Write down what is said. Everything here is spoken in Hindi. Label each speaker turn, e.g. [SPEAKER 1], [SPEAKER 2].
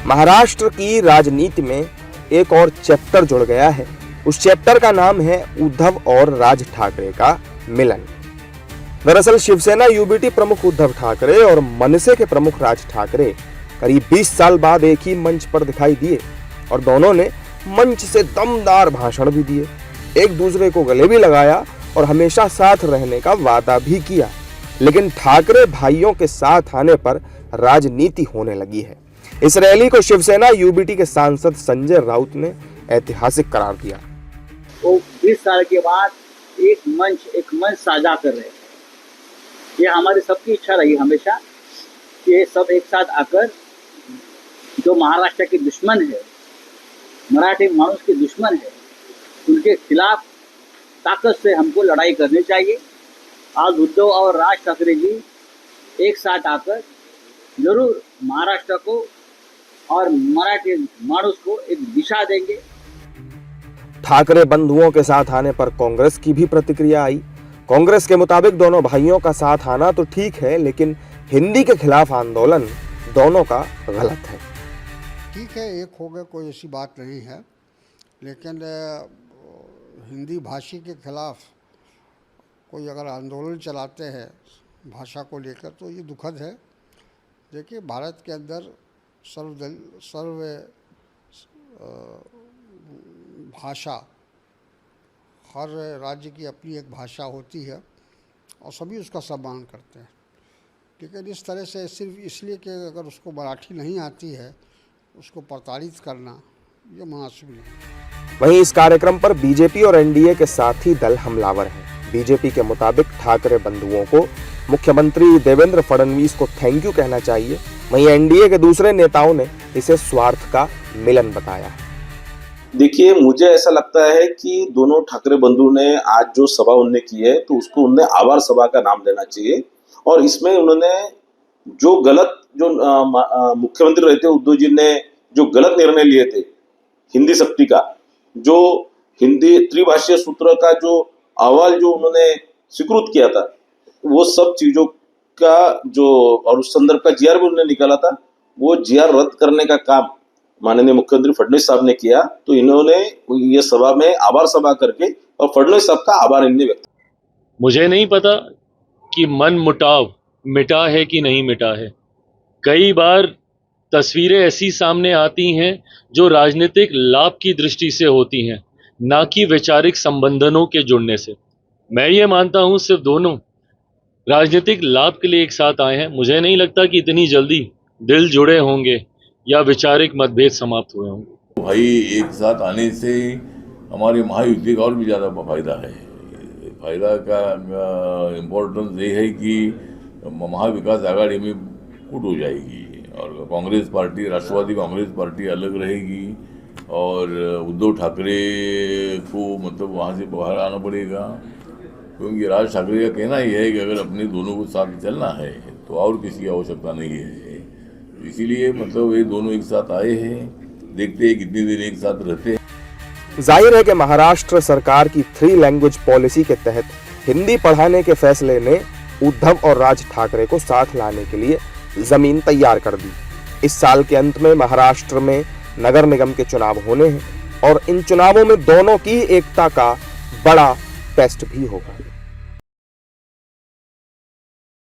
[SPEAKER 1] महाराष्ट्र की राजनीति में एक और चैप्टर जुड़ गया है। उस चैप्टर का नाम है उद्धव और राज ठाकरे का मिलन। दरअसल शिवसेना यूबीटी प्रमुख उद्धव ठाकरे और मनसे के प्रमुख राज ठाकरे करीब 20 साल बाद एक ही मंच पर दिखाई दिए और दोनों ने मंच से दमदार भाषण भी दिए, एक दूसरे को गले भी लगाया और हमेशा साथ रहने का वादा भी किया। लेकिन ठाकरे भाइयों के साथ आने पर राजनीति होने लगी है। इस रैली को शिवसेना यूबीटी के सांसद संजय राउत ने ऐतिहासिक करार दिया।
[SPEAKER 2] वो 20 साल के बाद एक मंच साझा कर रहे हैं। ये हमारी सबकी इच्छा रही हमेशा कि ये सब एक साथ आकर जो महाराष्ट्र के दुश्मन है, मराठी मानुष के दुश्मन है, उनके खिलाफ ताकत से हमको लड़ाई करनी चाहिए। आज उद्धव और राज ठाकरे जी एक साथ आकर जरूर महाराष्ट्र को और मराठी मानुष को एक दिशा देंगे।
[SPEAKER 1] ठाकरे बंधुओं के साथ आने पर कांग्रेस की भी प्रतिक्रिया आई। कांग्रेस के मुताबिक दोनों भाइयों का साथ आना तो ठीक है, लेकिन हिंदी के खिलाफ आंदोलन दोनों का गलत है।
[SPEAKER 3] ठीक है, एक हो गए, कोई ऐसी बात नहीं है, लेकिन हिंदी भाषी के खिलाफ कोई अगर आंदोलन चलाते हैं भाषा को लेकर तो ये दुखद है। देखिए, भारत के अंदर सर्व भाषा, हर राज्य की अपनी एक भाषा होती है और सभी उसका सम्मान करते हैं। लेकिन इस तरह से सिर्फ इसलिए कि अगर उसको मराठी नहीं आती है उसको प्रताड़ित करना ये मुनासिब नहीं।
[SPEAKER 1] वहीं इस कार्यक्रम पर बीजेपी और एनडीए के साथी दल हमलावर हैं। बीजेपी के मुताबिक ठाकरे बंधुओं को मुख्यमंत्री देवेंद्र फडणवीस को थैंक यू कहना चाहिए। वहीं एनडीए के दूसरे नेताओं ने इसे स्वार्थ का मिलन बताया।
[SPEAKER 4] देखिए, मुझे ऐसा लगता है कि दोनों ठाकरे बंधु ने आज जो सभा उन्होंने की है तो उसको उन्हें आभार सभा का नाम देना चाहिए। और इसमें उन्होंने जो गलत जो मुख्यमंत्री रहते उद्धव जी ने जो गलत निर्णय लिए थे हिंदी सक्ति का, जो हिंदी त्रिभाषीय सूत्र का जो अहवाल जो उन्होंने स्वीकृत किया था, वो सब चीजों का जो और उस संदर्भ का जीआर भी उन्होंने निकाला था, वो जीआर रद्द करने का काम माननीय मुख्यमंत्री फडणवीस साहब ने किया। तो इन्होंने ये सभा में आभार सभा करके और फडणवीस साहब का आभार इन्होंने व्यक्त।
[SPEAKER 5] मुझे नहीं पता कि मन मुटाव मिटा है कि नहीं मिटा है। कई बार तस्वीरें ऐसी सामने आती हैं जो राजनीतिक लाभ की दृष्टि से होती हैं, ना कि वैचारिक संबंधों के जुड़ने से। मैं ये मानता हूँ सिर्फ दोनों राजनीतिक लाभ के लिए एक साथ आए हैं। मुझे नहीं लगता कि इतनी जल्दी दिल जुड़े होंगे या वैचारिक मतभेद समाप्त हुए होंगे।
[SPEAKER 6] भाई एक साथ आने से हमारे महायुति का और भी ज़्यादा फायदा है। फायदा का इम्पोर्टेंस ये है कि महाविकास आघाड़ी में फूट हो जाएगी और कांग्रेस पार्टी, राष्ट्रवादी कांग्रेस पार्टी अलग रहेगी और उद्धव ठाकरे को मतलब वहाँ से बाहर आना पड़ेगा, क्योंकि राज ठाकरे का कहना यह है कि अगर अपने दोनों को साथ चलना है तो और किसी की आवश्यकता नहीं है। इसीलिए मतलब ये दोनों एक साथ आए हैं, देखते हैं कितनी देर एक साथ रहते हैं।
[SPEAKER 1] जाहिर है कि महाराष्ट्र सरकार की 3 लैंग्वेज पॉलिसी के तहत हिंदी पढ़ाने के फैसले ने उद्धव और राज ठाकरे को साथ लाने के लिए जमीन तैयार कर दी। इस साल के अंत में महाराष्ट्र में नगर निगम के चुनाव होने हैं और इन चुनावों में दोनों की एकता का बड़ा टेस्ट भी होगा।